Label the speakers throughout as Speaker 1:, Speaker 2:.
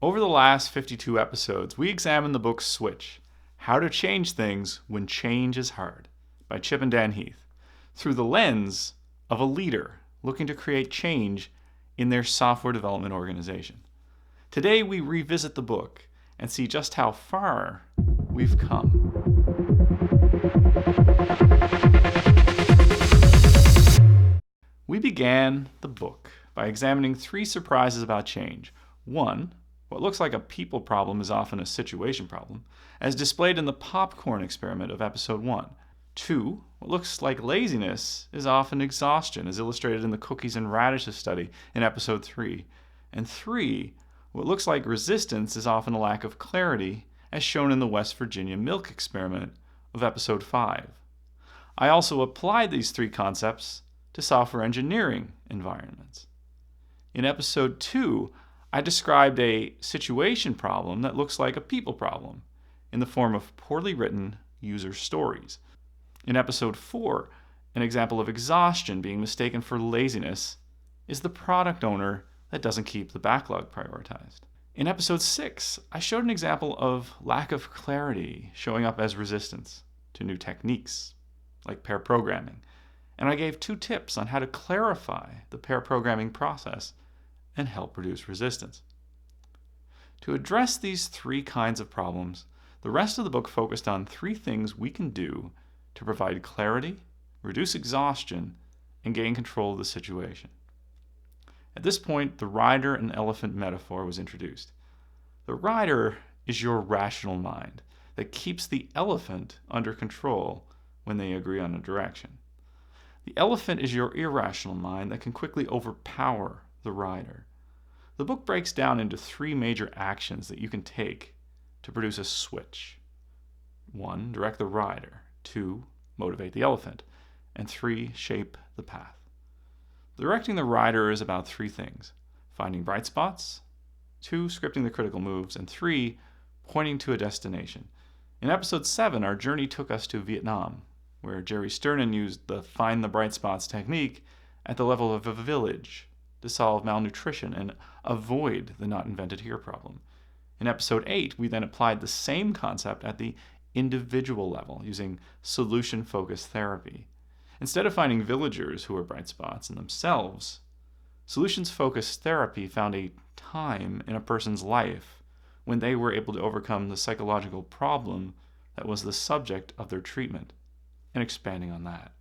Speaker 1: Over the last 52 episodes, we examined the book Switch, How to Change Things When Change is Hard, by Chip and Dan Heath, through the lens of a leader looking to create change in their software development organization. Today, we revisit the book and see just how far we've come. We began the book by examining 3 surprises about change. 1, what looks like a people problem is often a situation problem, as displayed in the popcorn experiment of episode 1. 2, what looks like laziness is often exhaustion, as illustrated in the cookies and radishes study in episode 3. And 3, what looks like resistance is often a lack of clarity, as shown in the West Virginia milk experiment of episode 5. I also applied these 3 concepts to software engineering environments. In episode 2, I described a situation problem that looks like a people problem in the form of poorly written user stories. In episode 4, an example of exhaustion being mistaken for laziness is the product owner that doesn't keep the backlog prioritized. In episode 6, I showed an example of lack of clarity showing up as resistance to new techniques, like pair programming, and I gave 2 tips on how to clarify the pair programming process and help reduce resistance. To address these 3 kinds of problems, the rest of the book focused on 3 things we can do to provide clarity, reduce exhaustion, and gain control of the situation. At this point, the rider and elephant metaphor was introduced. The rider is your rational mind that keeps the elephant under control when they agree on a direction. The elephant is your irrational mind that can quickly overpower the rider. The book breaks down into 3 major actions that you can take to produce a switch. 1, direct the rider. 2, motivate the elephant. And 3, shape the path. Directing the rider is about 3 things: finding bright spots, 2, scripting the critical moves, and 3, pointing to a destination. In episode 7, our journey took us to Vietnam, where Jerry Sternin used the find the bright spots technique at the level of a village to solve malnutrition and avoid the not invented here problem. In episode 8, we then applied the same concept at the individual level using solution-focused therapy. Instead of finding villagers who were bright spots in themselves, solutions-focused therapy found a time in a person's life when they were able to overcome the psychological problem that was the subject of their treatment, and expanding on that.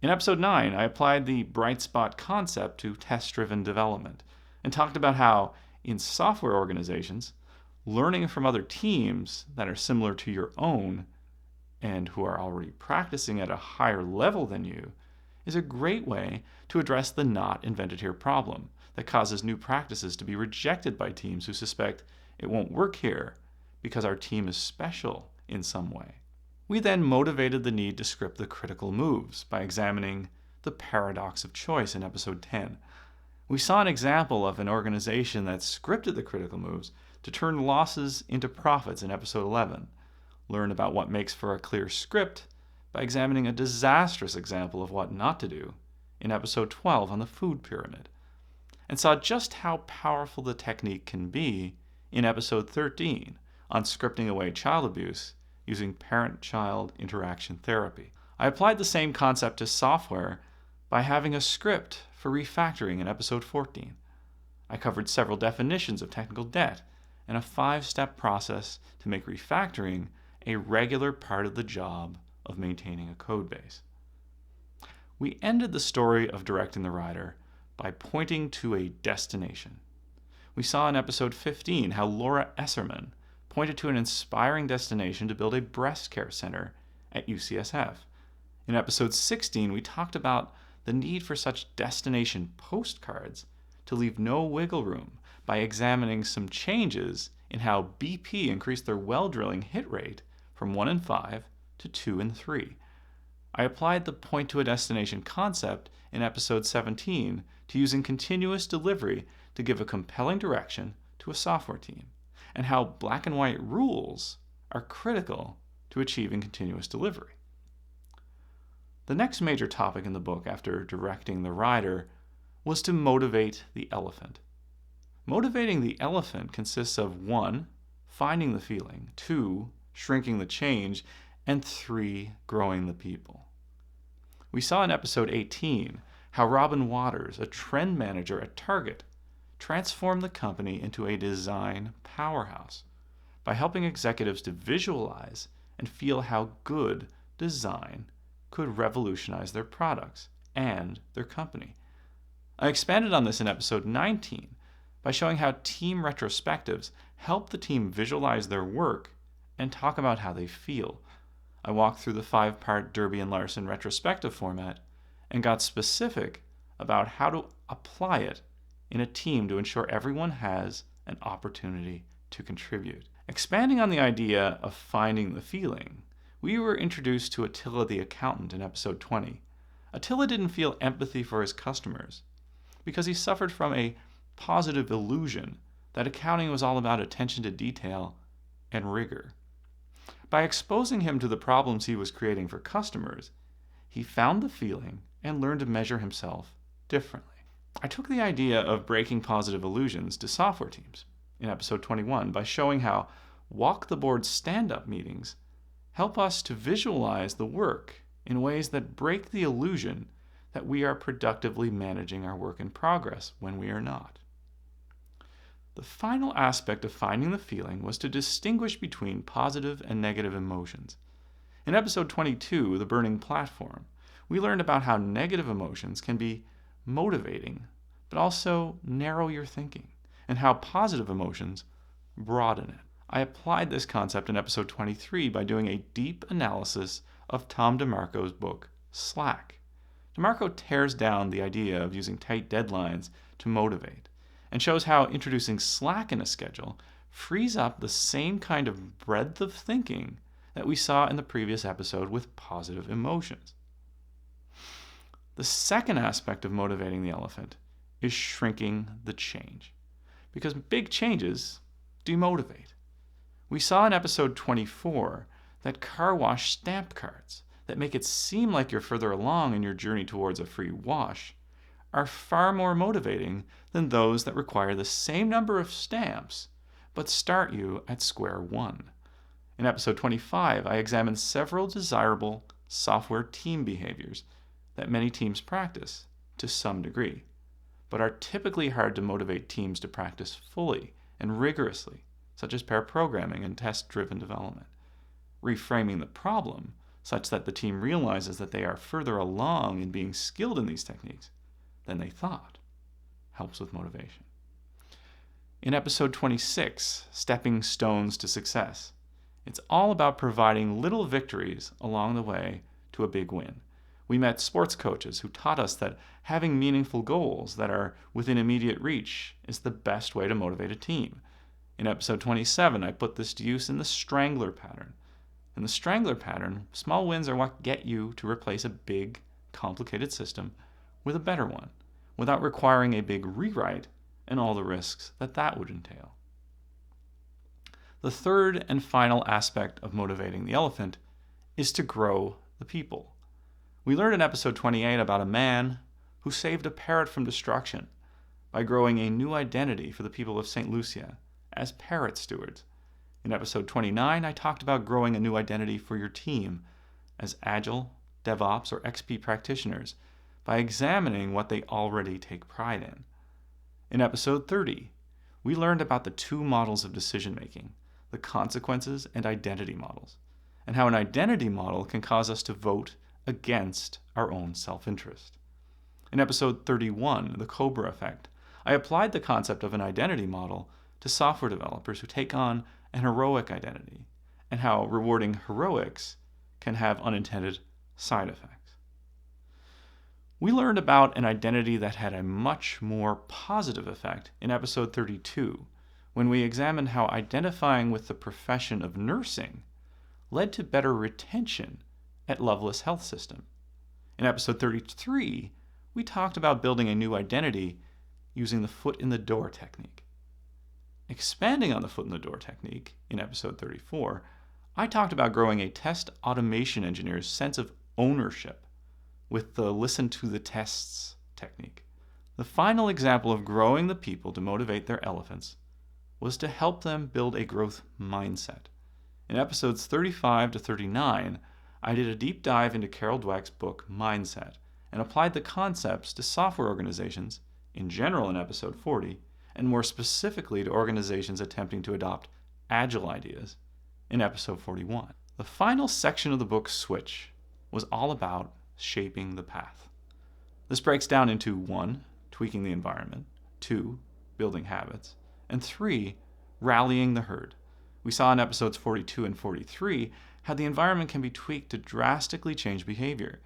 Speaker 1: In episode 9, I applied the bright spot concept to test-driven development and talked about how, in software organizations, learning from other teams that are similar to your own and who are already practicing at a higher level than you is a great way to address the not invented here problem that causes new practices to be rejected by teams who suspect it won't work here because our team is special in some way. We then motivated the need to script the critical moves by examining the paradox of choice in episode 10. We saw an example of an organization that scripted the critical moves to turn losses into profits in episode 11. Learn about what makes for a clear script by examining a disastrous example of what not to do in episode 12 on the food pyramid. And saw just how powerful the technique can be in episode 13 on scripting away child abuse using parent-child interaction therapy. I applied the same concept to software by having a script for refactoring in episode 14. I covered several definitions of technical debt and a 5-step process to make refactoring a regular part of the job of maintaining a code base. We ended the story of directing the rider by pointing to a destination. We saw in episode 15 how Laura Esserman pointed to an inspiring destination to build a breast care center at UCSF. In episode 16, we talked about the need for such destination postcards to leave no wiggle room by examining some changes in how BP increased their well drilling hit rate from 1 in 5 to 2 in 3. I applied the point to a destination concept in episode 17 to using continuous delivery to give a compelling direction to a software team, and how black and white rules are critical to achieving continuous delivery. The next major topic in the book after directing the rider was to motivate the elephant. Motivating the elephant consists of 1, finding the feeling, 2, shrinking the change, and 3, growing the people. We saw in episode 18 how Robin Waters, a trend manager at Target, transformed the company into a design powerhouse by helping executives to visualize and feel how good design could revolutionize their products and their company. I expanded on this in episode 19 by showing how team retrospectives help the team visualize their work and talk about how they feel. I walked through the 5-part Derby and Larson retrospective format and got specific about how to apply it in a team to ensure everyone has an opportunity to contribute. Expanding on the idea of finding the feeling, we were introduced to Attila the accountant in episode 20. Attila didn't feel empathy for his customers because he suffered from a positive illusion that accounting was all about attention to detail and rigor. By exposing him to the problems he was creating for customers, he found the feeling and learned to measure himself differently. I took the idea of breaking positive illusions to software teams in episode 21 by showing how walk-the-board stand-up meetings help us to visualize the work in ways that break the illusion that we are productively managing our work in progress when we are not. The final aspect of finding the feeling was to distinguish between positive and negative emotions. In episode 22, The Burning Platform, we learned about how negative emotions can be motivating, but also narrow your thinking, and how positive emotions broaden it. I applied this concept in episode 23 by doing a deep analysis of Tom DeMarco's book, Slack. DeMarco tears down the idea of using tight deadlines to motivate, and shows how introducing slack in a schedule frees up the same kind of breadth of thinking that we saw in the previous episode with positive emotions. The second aspect of motivating the elephant is shrinking the change, because big changes demotivate. We saw in episode 24 that car wash stamp cards that make it seem like you're further along in your journey towards a free wash are far more motivating than those that require the same number of stamps but start you at square one. In episode 25, I examined several desirable software team behaviors that many teams practice to some degree, but are typically hard to motivate teams to practice fully and rigorously, such as pair programming and test-driven development. Reframing the problem such that the team realizes that they are further along in being skilled in these techniques than they thought helps with motivation. In episode 26, Stepping Stones to Success, it's all about providing little victories along the way to a big win. We met sports coaches who taught us that having meaningful goals that are within immediate reach is the best way to motivate a team. In episode 27, I put this to use in the Strangler pattern. In the Strangler pattern, small wins are what get you to replace a big, complicated system with a better one, without requiring a big rewrite and all the risks that that would entail. The third and final aspect of motivating the elephant is to grow the people. We learned in episode 28 about a man who saved a parrot from destruction by growing a new identity for the people of St. Lucia as parrot stewards. In episode 29, I talked about growing a new identity for your team as Agile, DevOps, or XP practitioners by examining what they already take pride in. In episode 30, we learned about the two models of decision-making, the consequences and identity models, and how an identity model can cause us to vote against our own self-interest. In episode 31, the Cobra Effect, I applied the concept of an identity model to software developers who take on an heroic identity, and how rewarding heroics can have unintended side effects. We learned about an identity that had a much more positive effect in episode 32, when we examined how identifying with the profession of nursing led to better retention at Loveless Health System. In episode 33, we talked about building a new identity using the foot in the door technique. Expanding on the foot in the door technique in episode 34, I talked about growing a test automation engineer's sense of ownership with the listen to the tests technique. The final example of growing the people to motivate their elephants was to help them build a growth mindset. In episodes 35 to 39, I did a deep dive into Carol Dweck's book Mindset and applied the concepts to software organizations in general in episode 40, and more specifically to organizations attempting to adopt agile ideas in episode 41. The final section of the book, Switch, was all about shaping the path. This breaks down into 1, tweaking the environment, 2, building habits, and 3, rallying the herd. We saw in episodes 42 and 43 how the environment can be tweaked to drastically change behavior.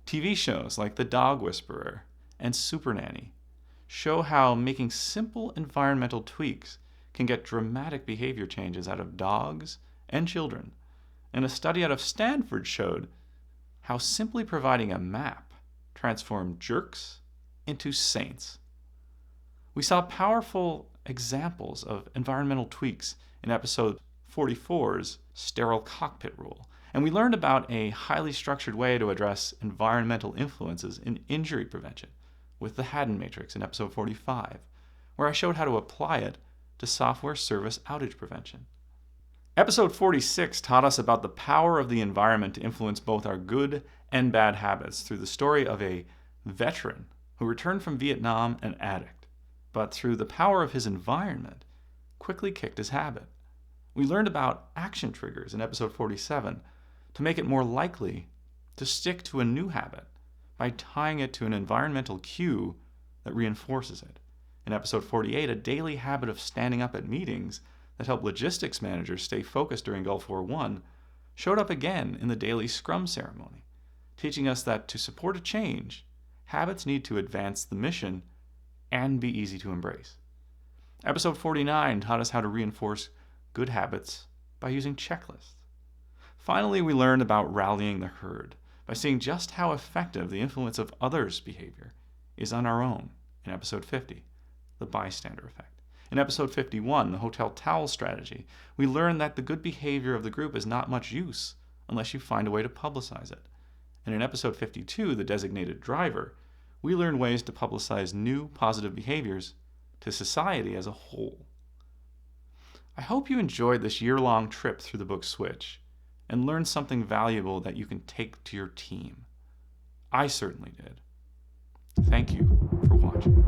Speaker 1: TV shows like The Dog Whisperer and Super Nanny show how making simple environmental tweaks can get dramatic behavior changes out of dogs and children. And a study out of Stanford showed how simply providing a map transformed jerks into saints. We saw powerful examples of environmental tweaks in episode 44's sterile cockpit rule, and we learned about a highly structured way to address environmental influences in injury prevention with the Haddon Matrix in episode 45, where I showed how to apply it to software service outage prevention. Episode 46 taught us about the power of the environment to influence both our good and bad habits through the story of a veteran who returned from Vietnam an addict, but through the power of his environment, quickly kicked his habit. We learned about action triggers in episode 47 to make it more likely to stick to a new habit by tying it to an environmental cue that reinforces it. In episode 48, a daily habit of standing up at meetings that help logistics managers stay focused during Gulf War I showed up again in the daily Scrum ceremony, teaching us that to support a change, habits need to advance the mission and be easy to embrace. Episode 49 taught us how to reinforce good habits by using checklists. Finally, we learned about rallying the herd by seeing just how effective the influence of others' behavior is on our own in episode 50, the bystander effect. In episode 51, the hotel towel strategy, we learned that the good behavior of the group is not much use unless you find a way to publicize it. And in episode 52, the designated driver, we learned ways to publicize new positive behaviors to society as a whole. I hope you enjoyed this year-long trip through the book Switch and learned something valuable that you can take to your team. I certainly did. Thank you for watching.